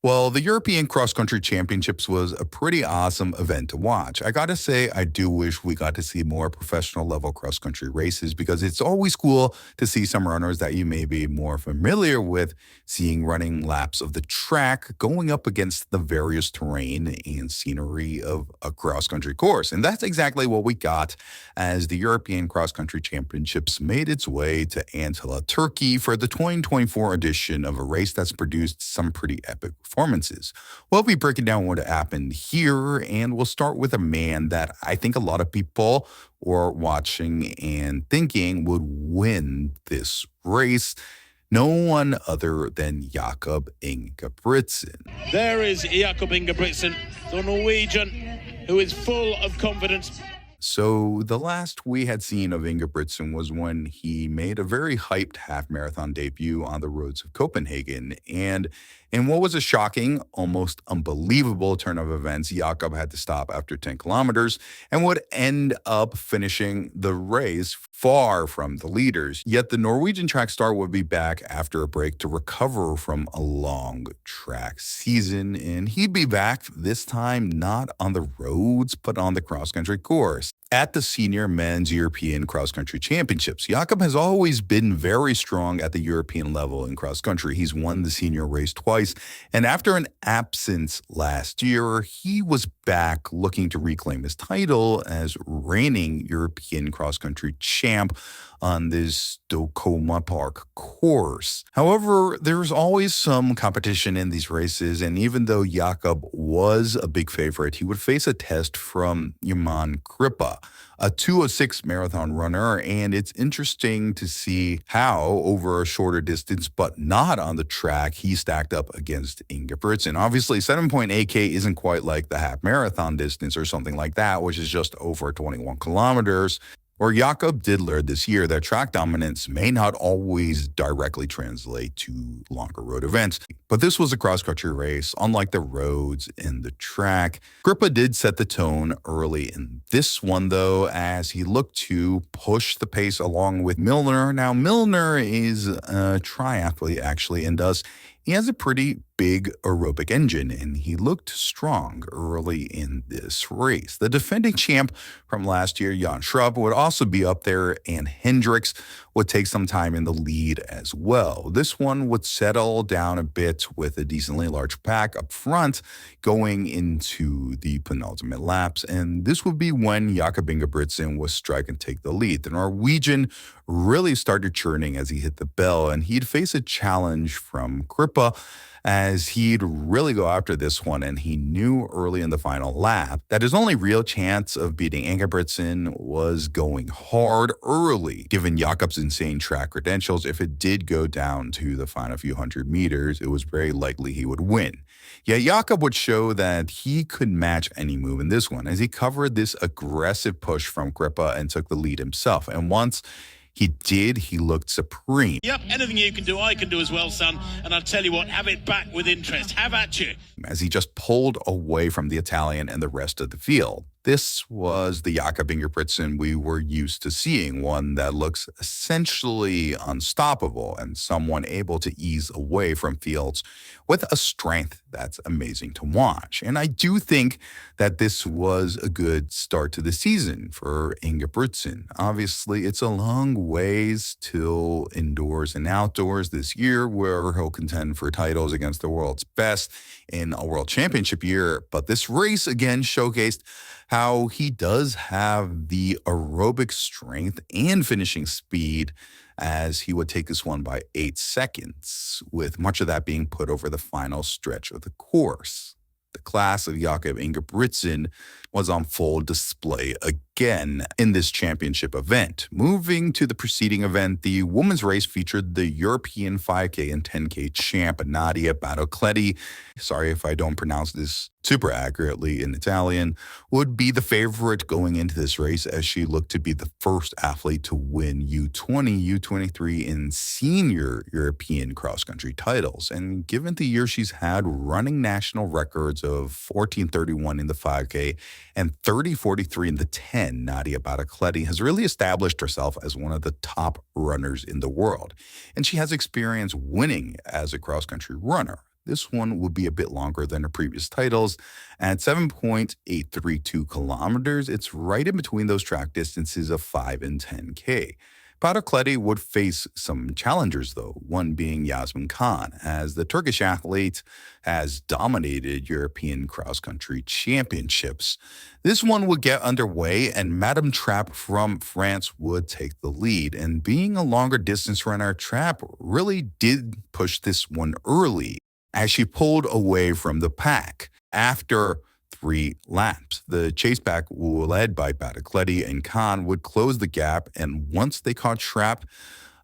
Well, the European Cross Country Championships was a pretty awesome event to watch. I gotta say, I do wish we got to see more professional level cross country races because it's always cool to see some runners that you may be more familiar with seeing running laps of the track going up against the various terrain and scenery of a cross country course. And that's exactly what we got as the European Cross Country Championships made its way to Antalya, Turkey for the 2024 edition of a race that's produced some pretty epic performances. We'll be breaking down what happened here, and we'll start with a man that I think a lot of people were watching and thinking would win this race. No one other than Jakob Ingebrigtsen. There is Jakob Ingebrigtsen, the Norwegian, who is full of confidence. So the last we had seen of Ingebrigtsen was when he made a very hyped half marathon debut on the roads of Copenhagen. And in what was a shocking, almost unbelievable turn of events, Jakob had to stop after 10 kilometers and would end up finishing the race far from the leaders. Yet the Norwegian track star would be back after a break to recover from a long track season. And he'd be back this time not on the roads, but on the cross-country course. At the Senior Men's European Cross Country Championships, Jakob has always been very strong at the European level in cross country. He's won the senior race twice, and after an absence last year, he was back looking to reclaim his title as reigning European cross country champ on this Stockholm Park course. However, there's always some competition in these races, and even though Jakob was a big favorite, he would face a test from Yaman Kripa, a 2:06 marathon runner, and it's interesting to see how, over a shorter distance but not on the track, he stacked up against Ingebrigtsen. Obviously, 7.8K isn't quite like the half marathon distance or something like that, which is just over 21 kilometers. Or Jakob did learn this year that track dominance may not always directly translate to longer road events. But this was a cross-country race, unlike the roads and the track. Kripa did set the tone early in this one, though, as he looked to push the pace along with Milner. Now, Milner is a triathlete, actually, and he has a pretty big aerobic engine, and he looked strong early in this race. The defending champ from last year, Jan Schrupp, would also be up there, and Hendricks would take some time in the lead as well. This one would settle down a bit with a decently large pack up front going into the penultimate laps, and this would be when Jakob Ingebrigtsen was strike and take the lead. The Norwegian really started churning as he hit the bell, and he'd face a challenge from Kripa as he'd really go after this one, and he knew early in the final lap that his only real chance of beating Ingebrigtsen was going hard early. Given Jakob's insane track credentials, if it did go down to the final few hundred meters, it was very likely he would win. Yet Jakob would show that he could match any move in this one, as he covered this aggressive push from Kripa and took the lead himself. And once he did, he looked supreme. Yep, anything you can do, I can do as well, son. And I'll tell you what, have it back with interest. Have at you. As he just pulled away from the Italian and the rest of the field. This was the Jakob Ingebrigtsen we were used to seeing, one that looks essentially unstoppable and someone able to ease away from fields with a strength that's amazing to watch. And I do think that this was a good start to the season for Ingebrigtsen. Obviously, it's a long ways till indoors and outdoors this year, where he'll contend for titles against the world's best in a world championship year. But this race again showcased how he does have the aerobic strength and finishing speed, as he would take this one by 8 seconds, with much of that being put over the final stretch of the course. The class of Jakob Ingebrigtsen was on full display again in this championship event. Moving to the preceding event, the women's race featured the European 5K and 10K champ Nadia Battocletti, sorry if I don't pronounce this super accurately in Italian, would be the favorite going into this race, as she looked to be the first athlete to win U20, U23, and senior European cross-country titles. And given the year she's had, running national records of 14:31 in the 5K and 30:43 in the 10, Nadia Battocletti has really established herself as one of the top runners in the world. And she has experience winning as a cross-country runner. This one would be a bit longer than her previous titles. At 7.832 kilometers, it's right in between those track distances of 5 and 10K. Battocletti would face some challengers, though, one being Yasmin Khan, as the Turkish athlete has dominated European cross-country championships. This one would get underway, and Madame Trapp from France would take the lead. And being a longer distance runner, Trapp really did push this one early, as she pulled away from the pack. After 3 laps, the chase pack, led by Battocletti and Khan, would close the gap, and once they caught Trapp,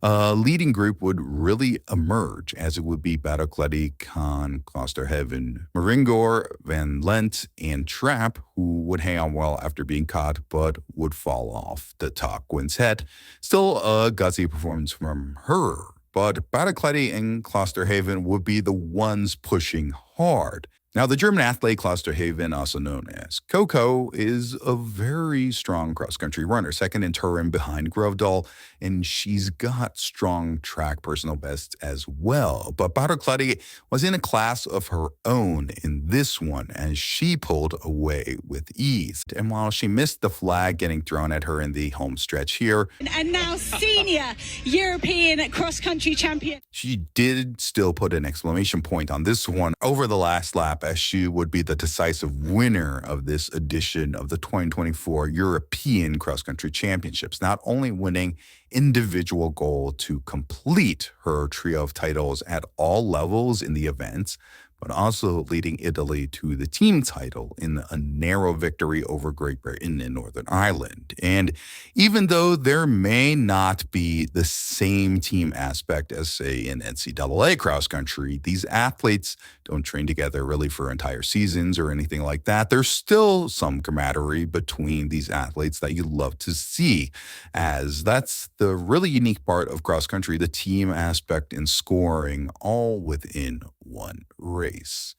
a leading group would really emerge, as it would be Battocletti, Khan, Klosterhaven, Maringor, Van Lent, and Trapp, who would hang on well after being caught, but would fall off the top quintet. Still a gutsy performance from her, but Battocletti and Klosterhaven would be the ones pushing hard. Now, the German athlete Klosterhaven, also known as Coco, is a very strong cross-country runner, second in Turin behind Grovdal, and she's got strong track personal bests as well. But Battocletti was in a class of her own in this one, as she pulled away with ease. And while she missed the flag getting thrown at her in the home stretch here, and now senior European cross-country champion, she did still put an exclamation point on this one over the last lap, as she would be the decisive winner of this edition of the 2024 European Cross-Country Championships, not only winning individual goal to complete her trio of titles at all levels in the events, but also leading Italy to the team title in a narrow victory over Great Britain and Northern Ireland. And even though there may not be the same team aspect as, say, in NCAA cross country, these athletes don't train together really for entire seasons or anything like that. There's still some camaraderie between these athletes that you love to see, as that's the really unique part of cross country, the team aspect and scoring all within one race.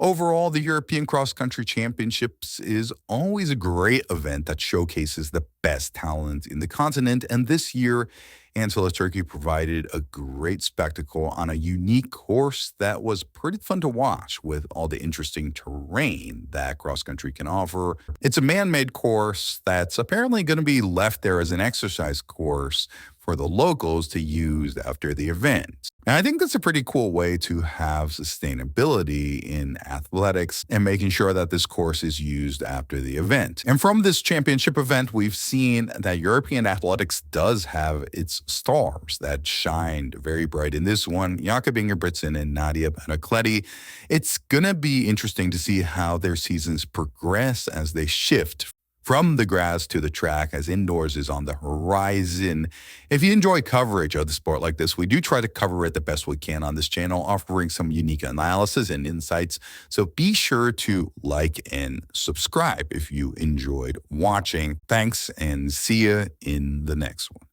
Overall, the European Cross Country Championships is always a great event that showcases the best talent in the continent, and this year, Antalya, Turkey provided a great spectacle on a unique course that was pretty fun to watch, with all the interesting terrain that cross country can offer. It's a man-made course that's apparently going to be left there as an exercise course for the locals to use after the event. And I think that's a pretty cool way to have sustainability in athletics and making sure that this course is used after the event. And from this championship event, we've seen that European athletics does have its stars that shined very bright in this one, Jakob Ingebrigtsen and Nadia Battocletti. It's going to be interesting to see how their seasons progress as they shift from the grass to the track, as indoors is on the horizon. If you enjoy coverage of the sport like this, we do try to cover it the best we can on this channel, offering some unique analysis and insights. So be sure to like and subscribe if you enjoyed watching. Thanks, and see you in the next one.